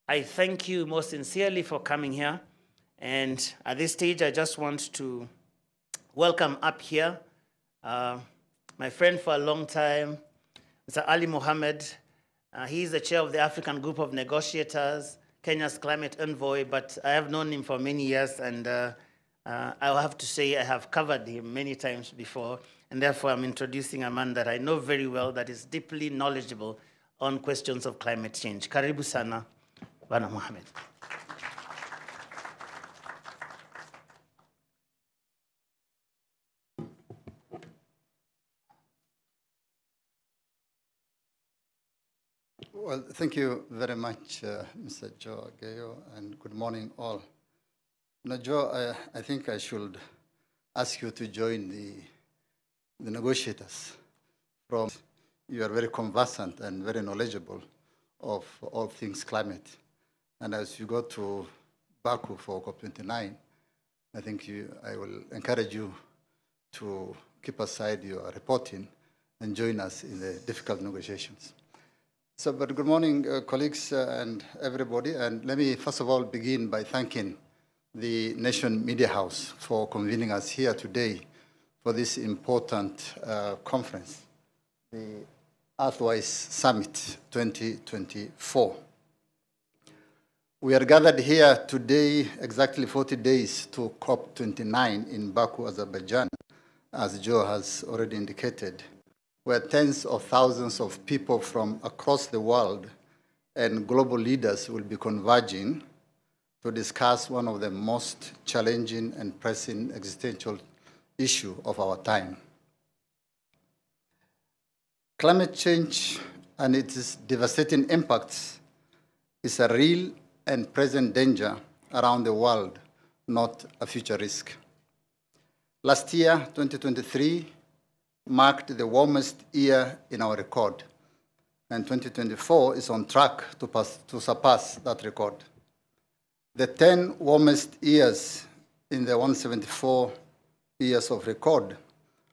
I thank you most sincerely for coming here. And at this stage, I just want to welcome up here my friend for a long time, Mr. Ali Mohamed. He is the chair of the African Group of Negotiators, Kenya's climate envoy, but I have known him for many years, and I'll have to say I have covered him many times before, and therefore I'm introducing a man that I know very well that is deeply knowledgeable on questions of climate change. Karibu sana, Bwana Mohamed. Well, thank you very much, Mr. Joe Gayo, and good morning all. Now, Joe, I think I should ask you to join the negotiators. You are very conversant and very knowledgeable of all things climate. And as you go to Baku for COP29, I think I will encourage you to keep aside your reporting and join us in the difficult negotiations. So, but good morning, colleagues and everybody. And let me first of all begin by thanking the Nation Media House for convening us here today for this important conference, the Earthwise Summit 2024. We are gathered here today exactly 40 days to COP29 in Baku, Azerbaijan, as Joe has already indicated, where tens of thousands of people from across the world and global leaders will be converging to discuss one of the most challenging and pressing existential issues of our time. Climate change and its devastating impacts is a real and present danger around the world, not a future risk. Last year, 2023, marked the warmest year in our record, and 2024 is on track to surpass that record. The 10 warmest years in the 174 years of record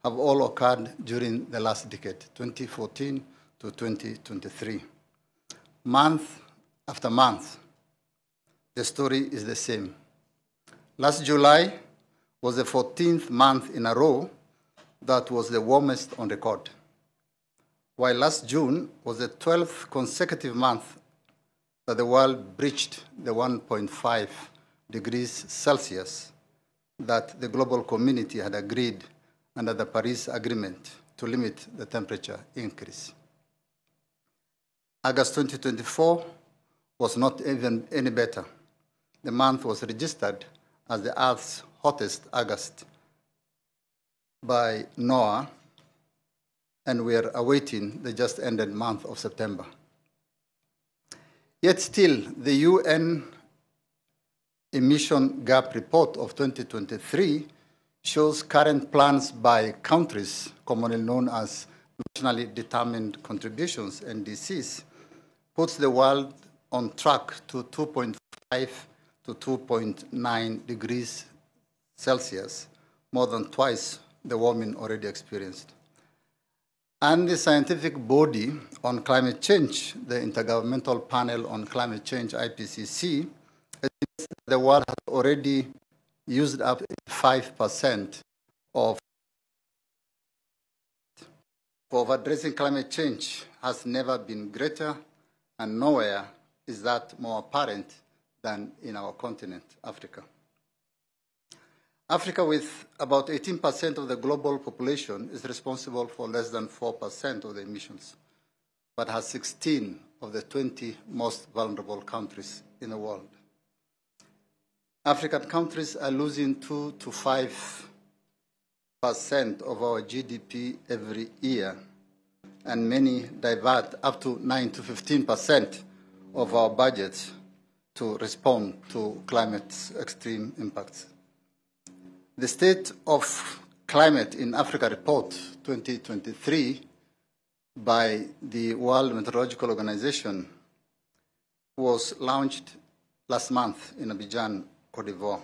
have all occurred during the last decade, 2014 to 2023. Month after month, the story is the same. Last July was the 14th month in a row that was the warmest on record, while last June was the 12th consecutive month that the world breached the 1.5 degrees Celsius that the global community had agreed under the Paris Agreement to limit the temperature increase. August 2024 was not even any better. The month was registered as the Earth's hottest August by NOAA, and we are awaiting the just ended month of September. Yet still, the UN Emission Gap Report of 2023 shows current plans by countries, commonly known as nationally determined contributions, NDCs, puts the world on track to 2.5 to 2.9 degrees Celsius, more than twice the warming already experienced. And the scientific body on climate change, the Intergovernmental Panel on Climate Change, IPCC, estimates that the world has already used up 5% of for addressing climate change has never been greater, and nowhere is that more apparent than in our continent, Africa. Africa, with about 18% of the global population, is responsible for less than 4% of the emissions, but has 16 of the 20 most vulnerable countries in the world. African countries are losing 2 to 5% of our GDP every year, and many divert up to 9 to 15% of our budgets to respond to climate's extreme impacts. The State of Climate in Africa Report 2023 by the World Meteorological Organization was launched last month in Abidjan, Cote d'Ivoire.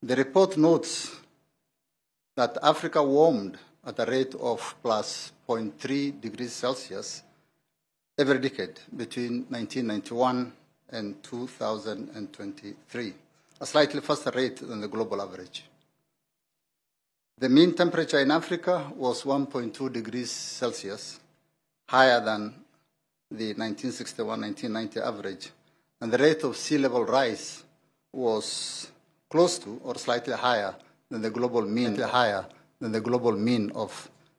The report notes that Africa warmed at a rate of plus 0.3 degrees Celsius every decade between 1991 and 2023, a slightly faster rate than the global average. The mean temperature in Africa was 1.2 degrees Celsius, higher than the 1961-1990 average, and the rate of sea level rise was close to or slightly higher than the global mean, of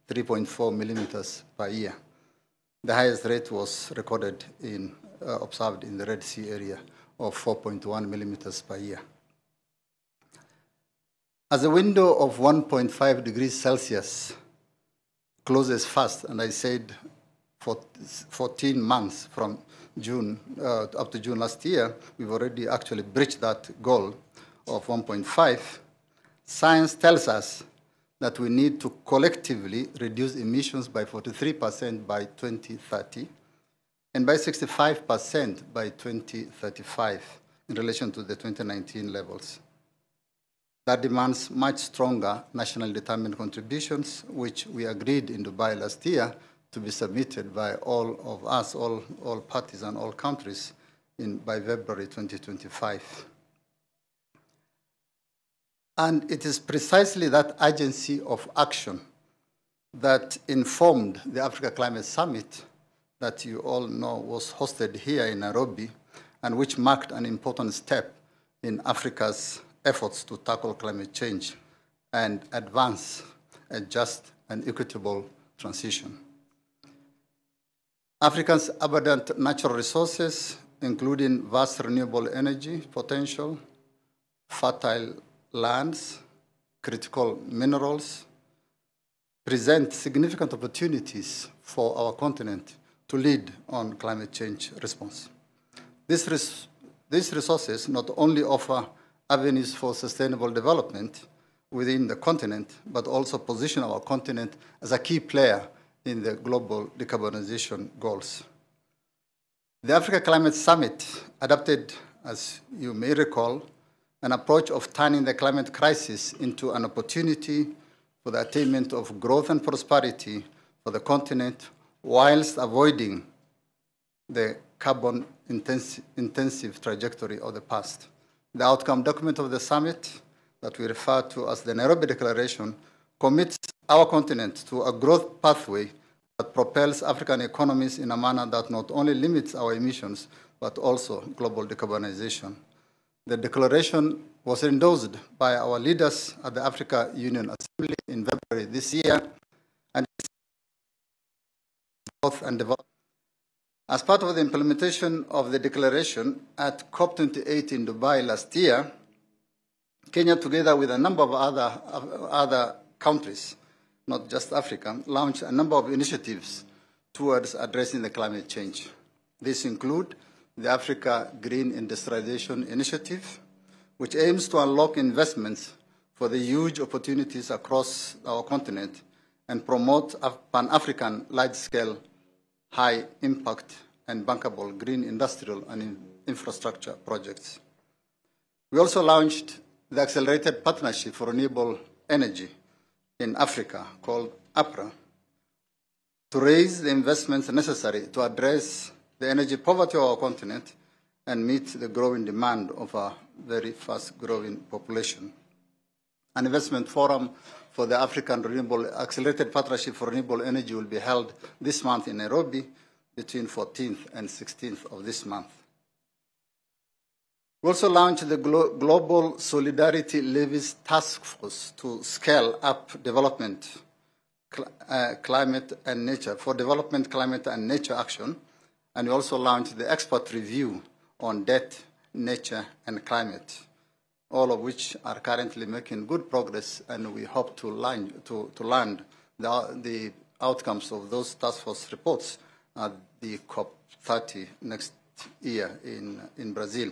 3.4 millimeters per year. The highest rate was recorded observed in the Red Sea area of 4.1 millimeters per year. As a window of 1.5 degrees Celsius closes fast, and I said 14 months from June up to June last year, we've already actually breached that goal of 1.5. Science tells us that we need to collectively reduce emissions by 43% by 2030 and by 65% by 2035 in relation to the 2019 levels. That demands much stronger nationally determined contributions, which we agreed in Dubai last year to be submitted by all of us, all parties and all countries by February 2025. And it is precisely that urgency of action that informed the Africa Climate Summit that you all know was hosted here in Nairobi and which marked an important step in Africa's efforts to tackle climate change and advance a just and equitable transition. Africa's abundant natural resources, including vast renewable energy potential, fertile lands, critical minerals, present significant opportunities for our continent to lead on climate change response. These resources not only offer avenues for sustainable development within the continent, but also position our continent as a key player in the global decarbonization goals. The Africa Climate Summit adopted, as you may recall, an approach of turning the climate crisis into an opportunity for the attainment of growth and prosperity for the continent, whilst avoiding the carbon-intensive trajectory of the past. The outcome document of the summit, that we refer to as the Nairobi Declaration, commits our continent to a growth pathway that propels African economies in a manner that not only limits our emissions, but also global decarbonization. The declaration was endorsed by our leaders at the Africa Union Assembly in February this year, and growth and development. As part of the implementation of the declaration at COP28 in Dubai last year, Kenya, together with a number of other countries, not just Africa, launched a number of initiatives towards addressing the climate change. These include the Africa Green Industrialization Initiative, which aims to unlock investments for the huge opportunities across our continent and promote Pan-African large-scale, high-impact and bankable green industrial and infrastructure projects. We also launched the Accelerated Partnership for Renewable Energy in Africa, called APRA, to raise the investments necessary to address the energy poverty of our continent and meet the growing demand of our very fast-growing population. An investment forum for the African Accelerated Partnership for Renewable Energy will be held this month in Nairobi between 14th and 16th of this month. We also launched the Global Solidarity Levies Task Force to scale up development, climate and nature, for development, climate and nature action. And we also launched the expert review on debt, nature and climate, all of which are currently making good progress, and we hope to land the outcomes of those task force reports at the COP30 next year in Brazil.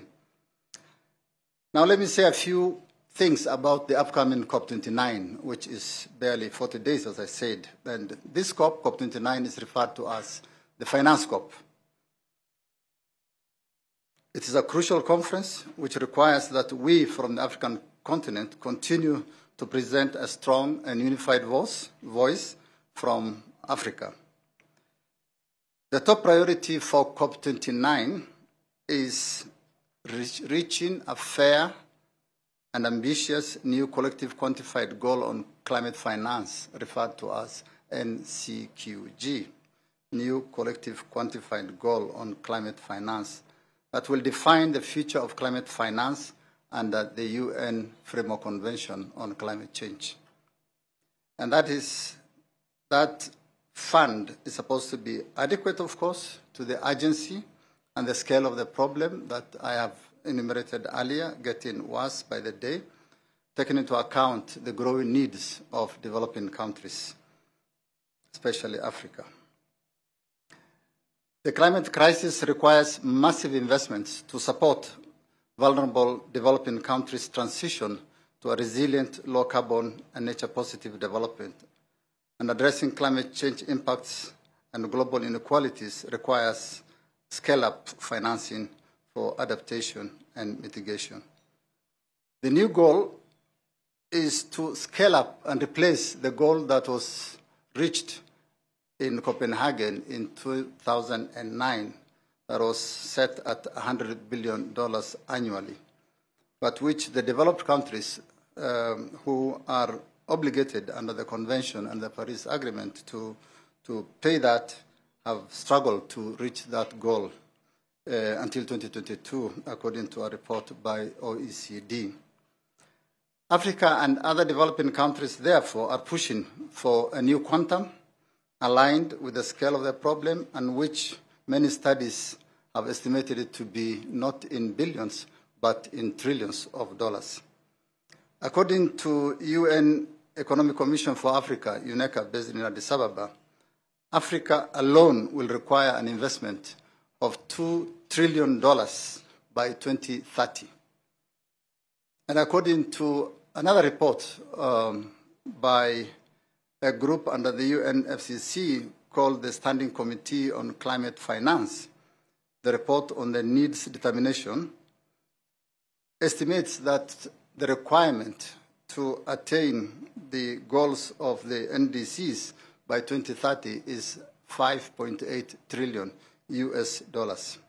Now let me say a few things about the upcoming COP29, which is barely 40 days, as I said. And this COP29, is referred to as the Finance COP. It is a crucial conference which requires that we from the African continent continue to present a strong and unified voice from Africa. The top priority for COP29 is reaching a fair and ambitious new collective quantified goal on climate finance, referred to as NCQG, new collective quantified goal on climate finance, that will define the future of climate finance under the UN Framework Convention on Climate Change. And that fund is supposed to be adequate, of course, to the urgency and the scale of the problem that I have enumerated earlier, getting worse by the day, taking into account the growing needs of developing countries, especially Africa. The climate crisis requires massive investments to support vulnerable developing countries' transition to a resilient, low-carbon and nature-positive development. And addressing climate change impacts and global inequalities requires scale-up financing for adaptation and mitigation. The new goal is to scale up and replace the goal that was reached in Copenhagen in 2009 that was set at $100 billion annually, but which the developed countries who are obligated under the Convention and the Paris Agreement to pay that have struggled to reach that goal until 2022, according to a report by OECD. Africa and other developing countries, therefore, are pushing for a new quantum aligned with the scale of the problem, and which many studies have estimated it to be not in billions, but in trillions of dollars. According to UN Economic Commission for Africa, UNECA, based in Addis Ababa, Africa alone will require an investment of $2 trillion by 2030. And according to another report by a group under the UNFCCC called the Standing Committee on Climate Finance, the report on the needs determination estimates that the requirement to attain the goals of the NDCs by 2030 is $5.8 trillion US dollars.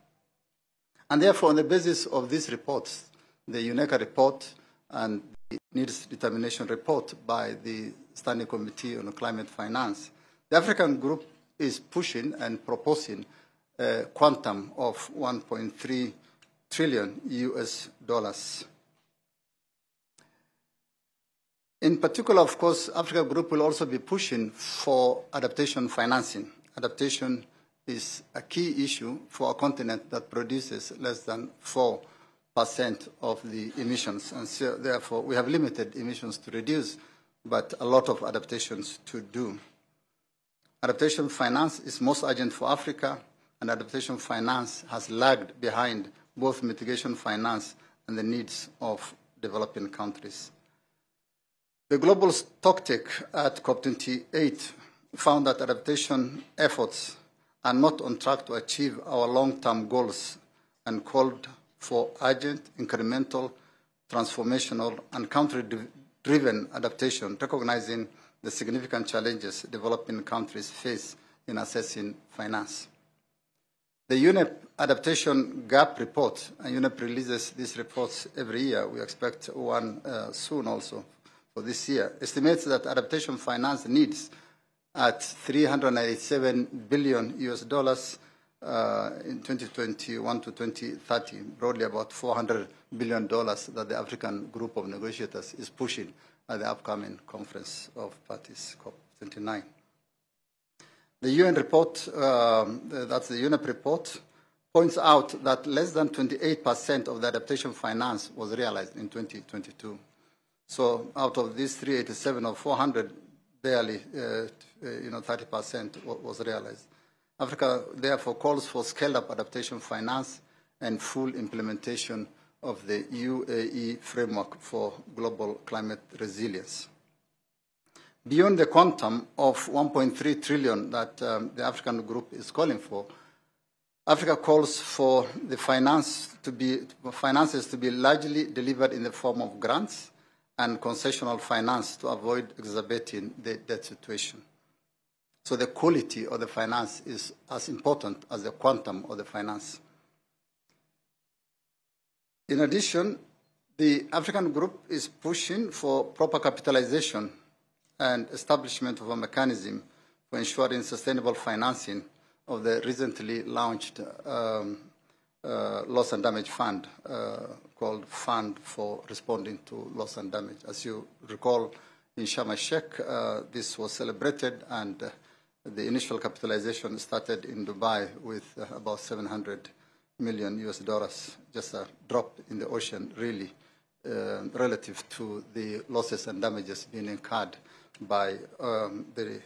And therefore, on the basis of these reports, the UNECA report and the needs determination report by the Standing Committee on Climate Finance, the African Group is pushing and proposing a quantum of 1.3 trillion US dollars. In particular, of course, African Group will also be pushing for adaptation financing. Adaptation is a key issue for a continent that produces less than 4% of the emissions. And so, therefore, we have limited emissions to reduce, but a lot of adaptations to do. Adaptation finance is most urgent for Africa, and adaptation finance has lagged behind both mitigation finance and the needs of developing countries. The global stocktake at COP28 found that adaptation efforts are not on track to achieve our long-term goals and called for urgent, incremental, transformational, and country-driven adaptation, recognizing the significant challenges developing countries face in assessing finance. The UNEP Adaptation Gap Report, and UNEP releases these reports every year, we expect one soon also for this year, estimates that adaptation finance needs at $387 billion US dollars in 2021 to 2030, broadly about $400 billion that the African Group of Negotiators is pushing at the upcoming Conference of Parties, COP29. The UN report, that's the UNEP report, points out that less than 28% of the adaptation finance was realized in 2022. So out of these 387 or 400, barely 30% was realized. Africa therefore calls for scaled-up adaptation finance and full implementation of the UAE framework for global climate resilience. Beyond the quantum of 1.3 trillion that the African Group is calling for, Africa calls for the finances to be largely delivered in the form of grants and concessional finance to avoid exacerbating the debt situation. So the quality of the finance is as important as the quantum of the finance. In addition, the African Group is pushing for proper capitalization and establishment of a mechanism for ensuring sustainable financing of the recently launched loss and damage fund called Fund for Responding to Loss and Damage. As you recall, in Sharm el-Sheikh, this was celebrated, and the initial capitalization started in Dubai with about $700 million US, just a drop in the ocean, really, relative to the losses and damages being incurred by the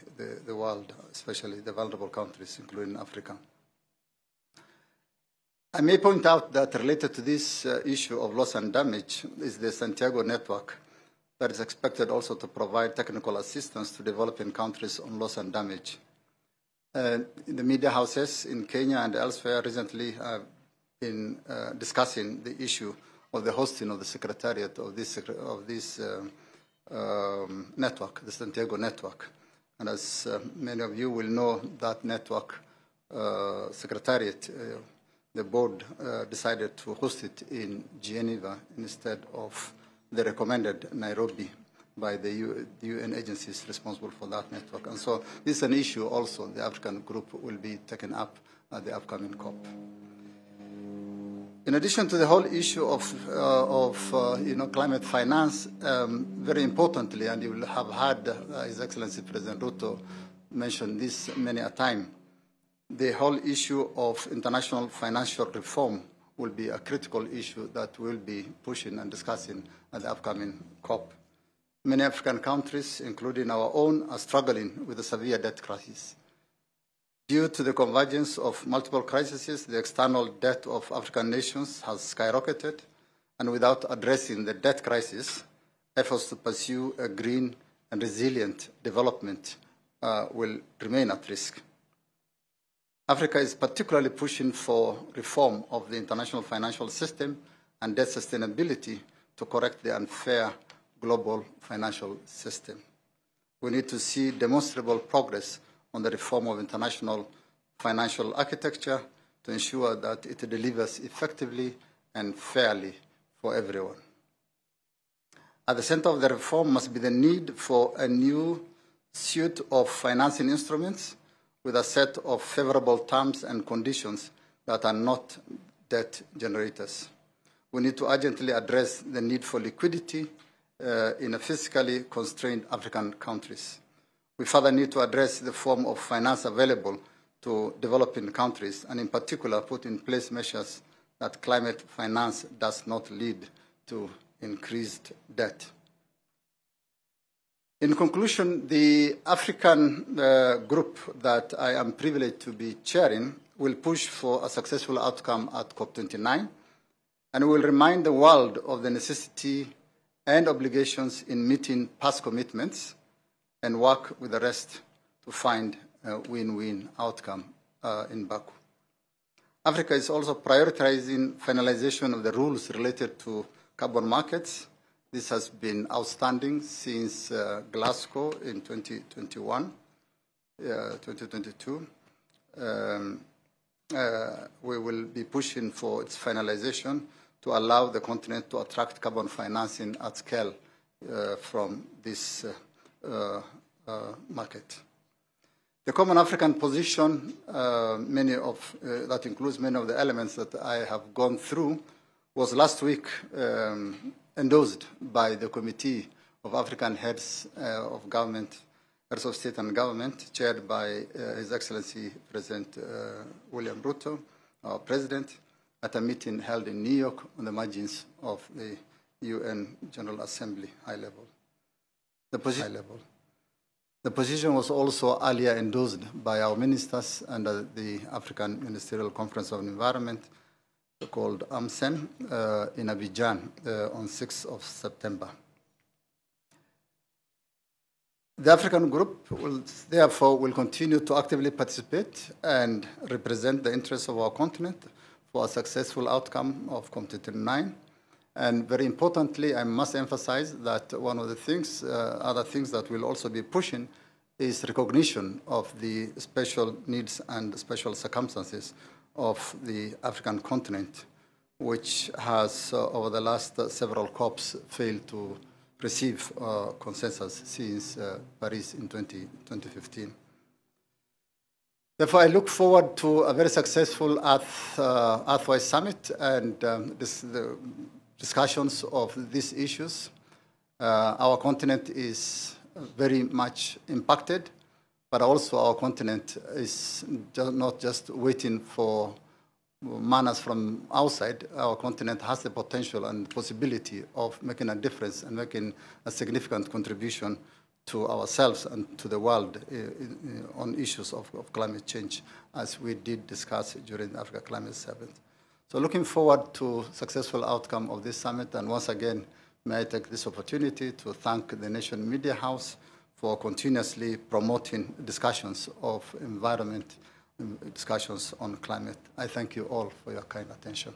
world, especially the vulnerable countries, including Africa. I may point out that related to this issue of loss and damage is the Santiago network that is expected also to provide technical assistance to developing countries on loss and damage. In the media houses in Kenya and elsewhere recently have been discussing the issue of the hosting of the secretariat of this network, the Santiago network. And as many of you will know, that network secretariat, the board decided to host it in Geneva instead of the recommended Nairobi by the UN agencies responsible for that network. And so this is an issue also the African Group will be taken up at the upcoming COP. In addition to the whole issue of climate finance, very importantly, and you will have heard His Excellency President Ruto mention this many a time, the whole issue of international financial reform will be a critical issue that we'll be pushing and discussing at the upcoming COP. Many African countries, including our own, are struggling with a severe debt crisis. Due to the convergence of multiple crises, the external debt of African nations has skyrocketed, and without addressing the debt crisis, efforts to pursue a green and resilient development will remain at risk. Africa is particularly pushing for reform of the international financial system and debt sustainability to correct the unfair global financial system. We need to see demonstrable progress on the reform of international financial architecture to ensure that it delivers effectively and fairly for everyone. At the center of the reform must be the need for a new suite of financing instruments with a set of favorable terms and conditions that are not debt generators. We need to urgently address the need for liquidity in a fiscally constrained African countries. We further need to address the form of finance available to developing countries, and in particular put in place measures that climate finance does not lead to increased debt. In conclusion, the African group that I am privileged to be chairing will push for a successful outcome at COP29, and will remind the world of the necessity and obligations in meeting past commitments and work with the rest to find a win-win outcome in Baku. Africa is also prioritizing finalization of the rules related to carbon markets. This has been outstanding since Glasgow in 2022. We will be pushing for its finalization to allow the continent to attract carbon financing at scale from this market. The Common African Position, that includes many of the elements that I have gone through, was last week endorsed by the Committee of African Heads of Government, Heads of State and Government, chaired by His Excellency President William Ruto, our President, at a meeting held in New York on the margins of the UN General Assembly, high level. The position was also earlier endorsed by our ministers under the African Ministerial Conference on Environment, called AMSEN, in Abidjan on 6th of September. The African Group will continue to actively participate and represent the interests of our continent for a successful outcome of COP29. And very importantly, I must emphasize that one of the things, other things that we'll also be pushing is recognition of the special needs and special circumstances of the African continent. which has, over the last several COPs, failed to receive consensus since Paris in 2015. Therefore, I look forward to a very successful Earthwise Summit and the discussions of these issues. Our continent is very much impacted, but also our continent is not just waiting for manners from outside. Our continent has the potential and possibility of making a difference and making a significant contribution to ourselves and to the world on issues of climate change, as we did discuss during the Africa Climate Summit. So looking forward to successful outcome of this summit, and once again, may I take this opportunity to thank the Nation Media House for continuously promoting discussions of environment, discussions on climate. I thank you all for your kind attention.